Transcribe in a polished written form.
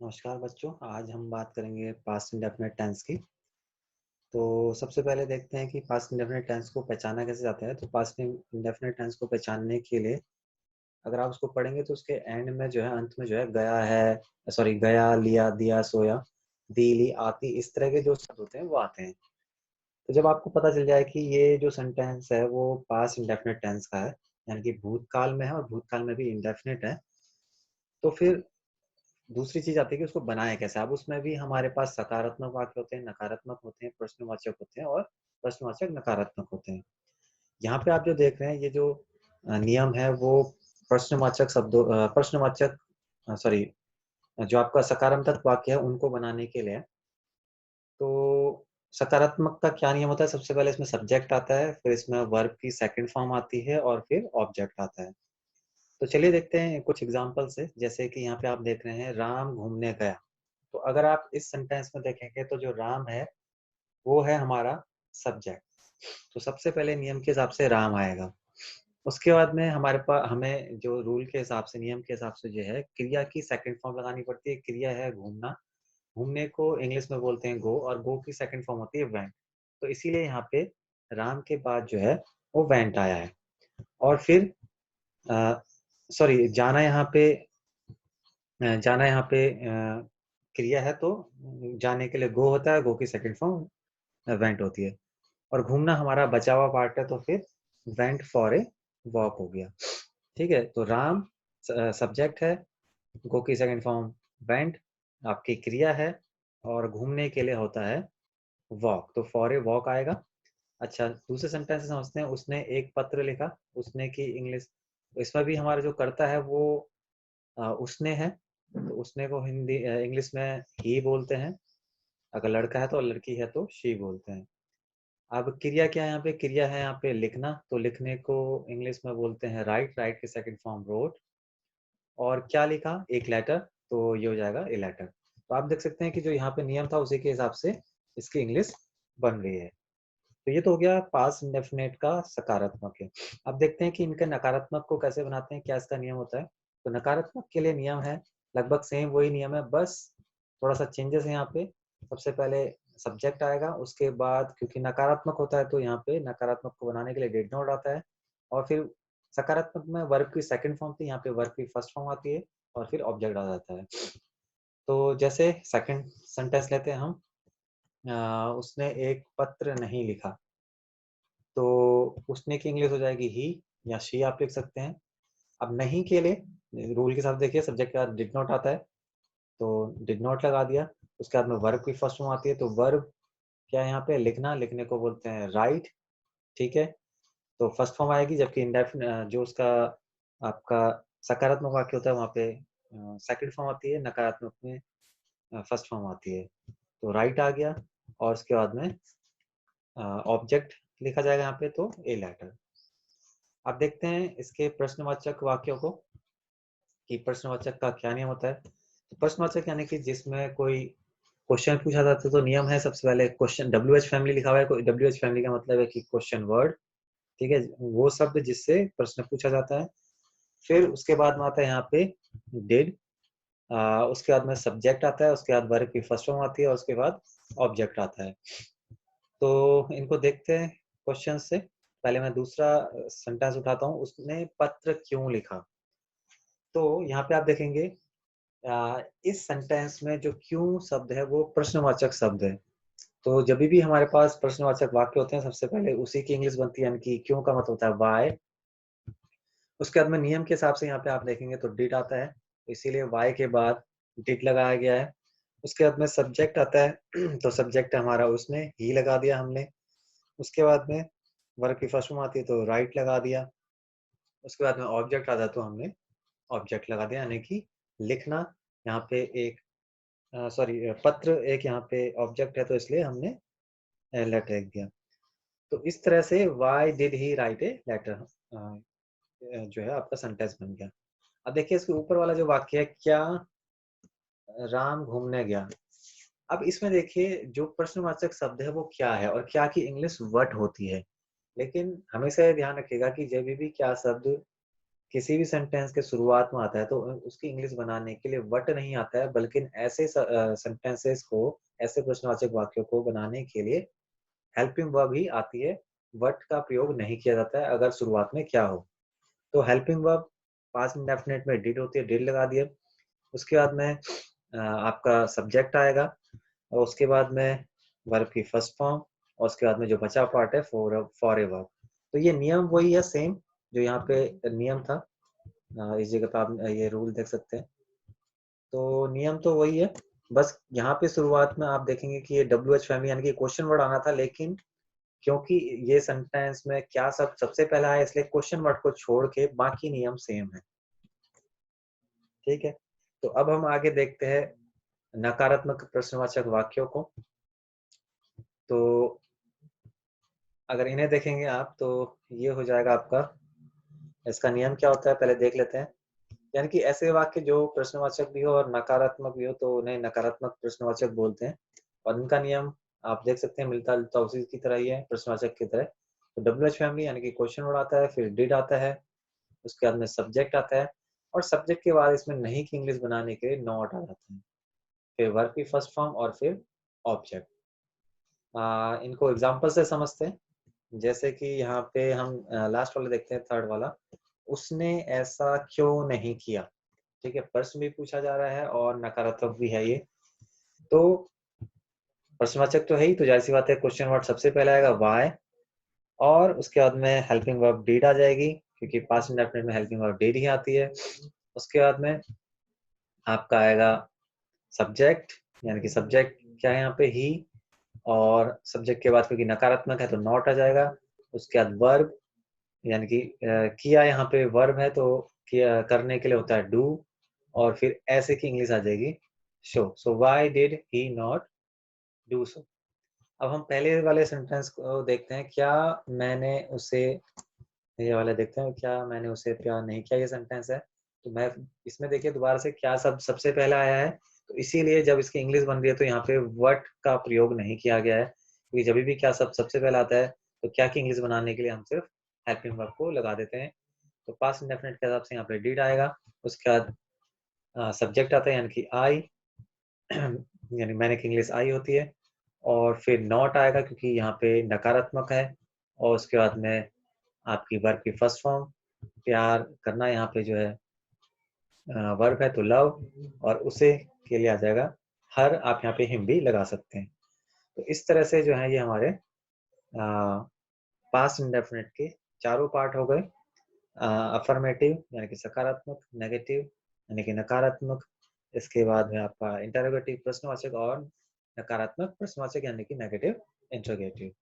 नमस्कार बच्चों, आज हम बात करेंगे पास्ट इंडेफिनिट टेंस की। तो सबसे पहले देखते हैं कि पास्ट इंडेफिनिट टेंस को पहचाना कैसे जाता है। तो पास्ट इंडेफिनिट टेंस को पहचानने के लिए अगर आप उसको पढ़ेंगे तो उसके एंड में जो है, अंत में जो है गया है, सॉरी गया, लिया, दिया, सोया, दी, ली, आती, इस तरह के जो शब्द होते हैं वो आते हैं। तो जब आपको पता चल जाए कि ये जो सेंटेंस है वो पास्ट इंडेफिनिट टेंस का है, यानी कि भूतकाल में है और भूतकाल में भी इंडेफिनिट है, तो फिर दूसरी चीज आती है कि उसको बनाए कैसे। अब उसमें भी हमारे पास सकारात्मक वाक्य होते हैं, नकारात्मक होते हैं, प्रश्नवाचक होते हैं और प्रश्नवाचक नकारात्मक होते हैं। यहाँ पे आप जो देख रहे हैं, ये जो नियम है वो प्रश्नवाचक शब्दों प्रश्नवाचक सॉरी जो आपका सकारात्मक वाक्य है उनको बनाने के लिए। तो सकारात्मक का क्या नियम होता है? सबसे पहले इसमें सब्जेक्ट आता है, फिर इसमें वर्ब की सेकंड फॉर्म आती है और फिर ऑब्जेक्ट आता है। तो चलिए देखते हैं कुछ एग्जाम्पल से। जैसे कि यहाँ पे आप देख रहे हैं, राम घूमने गया। तो अगर आप इस सेंटेंस में देखेंगे तो जो राम है वो है हमारा सब्जेक्ट। तो सबसे पहले नियम के हिसाब से राम आएगा। उसके बाद में हमारे पास, हमें जो रूल के हिसाब से, नियम के हिसाब से जो है, क्रिया की सेकंड फॉर्म लगानी पड़ती है। क्रिया है घूमना, घूमने को इंग्लिश में बोलते हैं गो, और गो की सेकंड फॉर्म होती है वेंट। तो इसीलिए यहाँ पे राम के बाद जो है वो वेंट आया है। और फिर सॉरी, जाना यहाँ पे क्रिया है, तो जाने के लिए गो होता है, गो की सेकंड फॉर्म वेंट होती है। और घूमना हमारा बचा हुआ पार्ट है, तो फिर वेंट फॉर ए वॉक हो गया। ठीक है, तो राम सब्जेक्ट है, गो की सेकंड फॉर्म वेंट आपकी क्रिया है, और घूमने के लिए होता है वॉक, तो फॉर ए वॉक आएगा। अच्छा, दूसरे सेंटेंस से समझते हैं। उसने एक पत्र लिखा। उसने की इंग्लिश, इसमें भी हमारा जो करता है वो उसने है। तो उसने को हिंदी इंग्लिश में ही बोलते हैं। अगर लड़का है तो, लड़की है तो शी बोलते हैं। अब क्रिया क्या है? यहाँ पे क्रिया है, यहाँ पे लिखना। तो लिखने को इंग्लिश में बोलते हैं राइट, राइट की सेकंड फॉर्म रोट। और क्या लिखा? एक लेटर, तो ये हो जाएगा ए लेटर। तो आप देख सकते हैं कि जो यहाँ पे नियम था उसी के हिसाब से इसकी इंग्लिश बन रही है। तो ये तो हो गया पास्ट इंडेफिनिट का सकारात्मक है। अब देखते हैं कि इनके नकारात्मक को कैसे बनाते हैं, क्या इसका नियम होता है। तो नकारात्मक के लिए नियम है, लगभग सेम वही नियम है, बस थोड़ा सा चेंजेस है यहाँ पे। सबसे पहले सब्जेक्ट आएगा, उसके बाद क्योंकि नकारात्मक होता है तो यहाँ पे नकारात्मक को बनाने के लिए डिड नॉट आता है। और फिर सकारात्मक में वर्ब की सेकंड फॉर्म थी, यहाँ पे वर्ब की फर्स्ट फॉर्म आती है, और फिर ऑब्जेक्ट आ जाता है। तो जैसे सेकंड सेंटेंस लेते हैं हम, उसने एक पत्र नहीं लिखा। तो उसने की इंग्लिश हो जाएगी ही, या शी आप लिख सकते हैं। अब नहीं के लिए रूल के साथ देखिए, सब्जेक्ट के बाद डिड नॉट आता है, तो डिड नॉट लगा दिया। उसके बाद में वर्ब की फर्स्ट फॉर्म आती है, तो वर्ब क्या है यहाँ पे? लिखना, लिखने को बोलते हैं राइट। ठीक है, तो फर्स्ट फॉर्म आएगी, जबकि इंडेफिनिट जो उसका आपका सकारात्मक वाक्य होता है वहाँ पे सेकंड फॉर्म आती है, नकारात्मक में फर्स्ट फॉर्म आती है। तो राइट आ गया, और उसके बाद में ऑब्जेक्ट लिखा जाएगा यहाँ पे, तो ए लेटर। अब देखते हैं इसके प्रश्नवाचक वाक्यों को, कि प्रश्नवाचक का क्या नियम होता है। तो प्रश्नवाचक यानी कि जिसमें कोई क्वेश्चन पूछा जाता है, तो नियम है सबसे पहले क्वेश्चन, डब्ल्यू एच फैमिली लिखा हुआ है। डब्ल्यू एच फैमिली का मतलब है कि क्वेश्चन वर्ड। ठीक है, वो शब्द जिससे प्रश्न पूछा जाता है। फिर उसके बाद में आता है यहाँ पे डिड, उसके बाद में सब्जेक्ट आता है, उसके बाद वर्ब की फर्स्ट फॉर्म आती है, और उसके बाद ऑब्जेक्ट आता है। तो इनको देखते हैं क्वेश्चन से। पहले मैं दूसरा सेंटेंस उठाता हूँ, उसने पत्र क्यों लिखा। तो यहाँ पे आप देखेंगे इस सेंटेंस में जो क्यों शब्द है वो प्रश्नवाचक शब्द है। तो जब भी हमारे पास प्रश्नवाचक वाक्य होते हैं, सबसे पहले उसी की इंग्लिश बनती है, यानी कि क्यों का मतलब होता है वाई। उसके बाद में नियम के हिसाब से यहाँ पे आप देखेंगे तो डिड आता है, इसीलिए वाई के बाद डिड लगाया गया है। उसके बाद में सब्जेक्ट आता है तो सब्जेक्ट हमारा उसने ही लगा दिया हमने। उसके बाद में वर्ब की फर्स्ट फॉर्म आती है, तो राइट लगा दिया। उसके बाद में ऑब्जेक्ट आता है, तो हमने ऑब्जेक्ट लगा दिया, यानी कि लिखना यहाँ पे एक सॉरी पत्र एक यहाँ पे ऑब्जेक्ट है, तो इसलिए हमने लेटर लिख दिया। तो इस तरह से why did he write a letter जो है आपका सेंटेंस बन गया। अब देखिए इसके ऊपर वाला जो वाक्य है, क्या राम घूमने गया। अब इसमें देखिए जो प्रश्नवाचक शब्द है वो क्या है, और क्या की इंग्लिश व्हाट होती है। लेकिन हमेशा ये ध्यान रखिएगा कि जब भी क्या शब्द किसी भी सेंटेंस के शुरुआत में आता है तो उसकी इंग्लिश बनाने के लिए व्हाट नहीं आता है, बल्कि ऐसे सेंटेंसेस को, ऐसे प्रश्नवाचक वाक्यों को बनाने के लिए हेल्पिंग वर्ब ही आती है। व्हाट का प्रयोग नहीं किया जाता है अगर शुरुआत में क्या हो। तो हेल्पिंग वर्ब पास्ट इंडेफिनिट में डिड होती है, डिड लगा दिया। उसके बाद में आपका सब्जेक्ट आएगा और उसके बाद में वर्ब की फर्स्ट फॉर्म और उसके बाद में जो बचा पार्ट है फॉर ए वर्ब। तो ये नियम वही है सेम जो यहाँ पे नियम था। इस जगह पे आप ये रूल देख सकते हैं। तो नियम तो वही है, बस यहाँ पे शुरुआत में आप देखेंगे कि ये WH फैमिली यानी कि क्वेश्चन वर्ड आना था, लेकिन क्योंकि ये सेंटेंस में क्या सब सबसे पहला है इसलिए क्वेश्चन वर्ड को छोड़ के बाकी नियम सेम है। ठीक है, तो अब हम आगे देखते हैं नकारात्मक प्रश्नवाचक वाक्यों को। तो अगर इन्हें देखेंगे आप तो ये हो जाएगा आपका, इसका नियम क्या होता है पहले देख लेते हैं। यानी कि ऐसे वाक्य जो प्रश्नवाचक भी हो और नकारात्मक भी हो तो उन्हें नकारात्मक प्रश्नवाचक बोलते हैं। और इनका नियम आप देख सकते हैं, मिलता जुलता उसी की तरह ही है, प्रश्नवाचक की तरह। तो WH फैमिली यानी कि क्वेश्चन वर्ड आता है, फिर डिड आता है, उसके बाद में सब्जेक्ट आता है और सब्जेक्ट के बाद इसमें नहीं की इंग्लिश बनाने के लिए नॉट आ जाता है, फिर वर्ब की फर्स्ट फॉर्म और फिर ऑब्जेक्ट। इनको एग्जाम्पल से समझते हैं। जैसे कि यहाँ पे हम लास्ट वाला देखते हैं, थर्ड वाला, उसने ऐसा क्यों नहीं किया। ठीक है, प्रश्न भी पूछा जा रहा है और नकारात्मक भी है ये। तो प्रश्नवाचक तो है ही, तो जाहिर सी बात है क्वेश्चन वर्ड सबसे पहले आएगा व्हाई, और उसके बाद में हेल्पिंग वर्ब डिड आ जाएगी क्योंकि पास्ट इंडेफिनिट में हेल्पिंग वर्ब डिड ही आती है। उसके बाद में आपका आएगा सब्जेक्ट, यानी कि सब्जेक्ट क्या है यहाँ पे ही, और सब्जेक्ट के बाद क्योंकि नकारात्मक है तो नॉट आ जाएगा। उसके बाद वर्ब, यानी कि किया, यहाँ पे वर्ब है तो किया करने के लिए होता है डू, और फिर ऐसे की इंग्लिश आ जाएगी show. So why did he not do so. अब हम पहले वाले सेंटेंस को देखते हैं, क्या मैंने उसे, ये वाला देखते हैं, क्या मैंने उसे प्यार नहीं किया, ये सेंटेंस है। तो मैं इसमें देखिए दोबारा से क्या सब सबसे पहले आया है, तो इसीलिए जब इसकी इंग्लिश बन रही है तो यहाँ पे व्हाट का प्रयोग नहीं किया गया है, क्योंकि जब भी क्या सब सबसे पहले आता है तो क्या की इंग्लिश बनाने के लिए हम सिर्फ हेल्पिंग वर्ब को लगा देते हैं। तो पास्ट इंडेफिनिट के हिसाब से यहाँ पे डिड आएगा। उसके बाद सब्जेक्ट आता है यानी कि आई यानी मैंने की इंग्लिश आई होती है, और फिर नॉट आएगा क्योंकि यहाँ पे नकारात्मक है, और उसके बाद में आपकी वर्ब की फर्स्ट फॉर्म प्यार करना, यहाँ पे जो है वर्ब है तो लव, और उसे के लिए आ जाएगा हर, आप यहाँ पे हिम भी लगा सकते हैं। तो इस तरह से जो है ये हमारे पास्ट इंडेफिनिट के चारों पार्ट हो गए। अफर्मेटिव यानी कि सकारात्मक, नेगेटिव यानी कि नकारात्मक, इसके बाद में आपका इंटरोगेटिव प्रश्नवाचक, और नकारात्मक प्रश्नवाचक यानी कि नेगेटिव इंटरोगेटिव।